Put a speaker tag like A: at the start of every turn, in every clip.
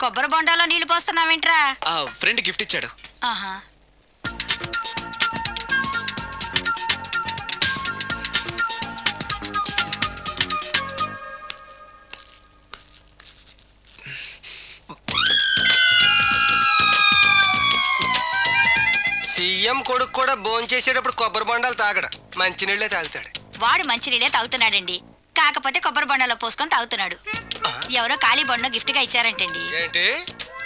A: కొబ్బరి బొండాలో నీళ్లు పోస్తున్నావేంట్రా?
B: Friend gift ఇచ్చాడు.
A: ఆహా.
C: సీఎం కొడుకు కూడా భోంచేసేటప్పుడు కొబ్బరి బొండాలు తాగడు, మంచినీళ్ళే తాగుతాడు.
A: వాడు మంచినీళ్ళే తాగుతున్నాడండి, కాకపోతే కొబ్బరి బొండాలో పోసుకొని తాగుతున్నాడు. ఎవరో ఖాళీ బొండం గిఫ్ట్ గా ఇచ్చారంటండి.
C: ఏంటి,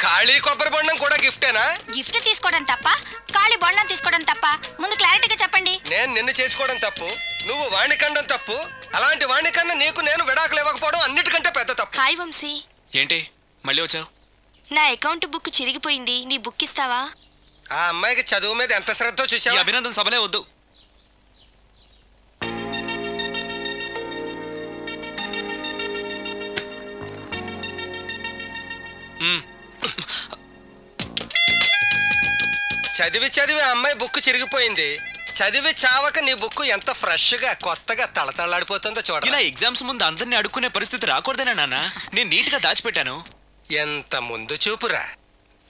C: ఖాళీ కొబ్బరి బొండం కూడా గిఫ్టేనా?
A: గిఫ్ట్ తీసుకోవడం తప్ప, ఖాళీ బొండం తీసుకోవడం తప్ప? ముందు క్లారిటీగా చెప్పండి.
C: నేను నిన్ను చేసుకోవడం తప్పు, నువ్వు వాణ్ణి కండం తప్పు. అలాంటి వాణ్ణి కన్నా నీకు నేను విడాకులు ఇవ్వకపోవడం అన్నిటికంటే పెద్ద తప్పు.
D: హాయ్ వంశీ.
B: ఏంటి మళ్ళీ వచ్చావు?
D: నా అకౌంట్ బుక్ చిరిగిపోయింది, నీ బుక్ ఇస్తావా?
C: ఆ అమ్మాయికి చదువు మీద ఎంత శ్రద్ధ చూసావా?
B: అభినందన సభలే వద్దు.
C: చదివి చదివి ఆ అమ్మాయి బుక్ చిరిగిపోయింది. చదివి చావక నీ బుక్ ఎంత ఫ్రెష్ గా కొత్తగా తళతళలాడిపోతుందో చూడ.
B: ఇలా ఎగ్జామ్స్ ముందు అందరినీ అడుక్కునే పరిస్థితి రాకూడదేనా నాన్న? నేను నీట్ గా దాచిపెట్టాను.
C: ఎంత ముందు చూపురా.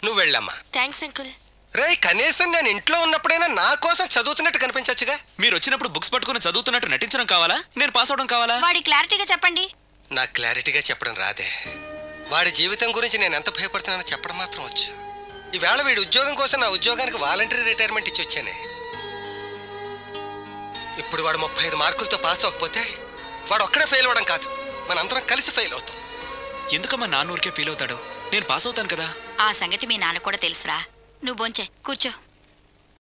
C: నువ్వు వెళ్ళమ్మా.
D: Thanks uncle.
C: రే, కనీసం నేను ఇంట్లో ఉన్నప్పుడైనా నా కోసం చదువుతున్నట్టు కనిపించచ్చుగా.
B: మీరు వచ్చినప్పుడు బుక్స్ పట్టుకుని చదువుతున్నట్టు నటించడం కావాలా, నేను పాస్ అవడం కావాలా?
A: వాడి క్లారిటీగా చెప్పండి.
C: నాకు క్లారిటీగా చెప్పడం రాదే. వాడి జీవితం గురించి నేను ఎంత భయపడుతున్నానో చెప్పడం మాత్రం వచ్చు. ఈవేళ వీడి ఉద్యోగం కోసం నా ఉద్యోగానికి వాలంటరీ రిటైర్మెంట్ ఇచ్చి వచ్చానే. ఇప్పుడు వాడు 35 మార్కులతో పాస్ అవ్వకపోతే వాడు ఒక్కడే ఫెయిల్ అవ్వడం కాదు, మనందరం కలిసి ఫెయిల్ అవుతాం.
B: ఎందుకమ్మా నాన్న ఊరికే ఫీల్ అవుతాడు? నేను పాస్ అవుతాను కదా.
A: ఆ సంగతి మీ నాన్న కూడా తెలుసురా. నువ్వు బొంచే కూర్చో.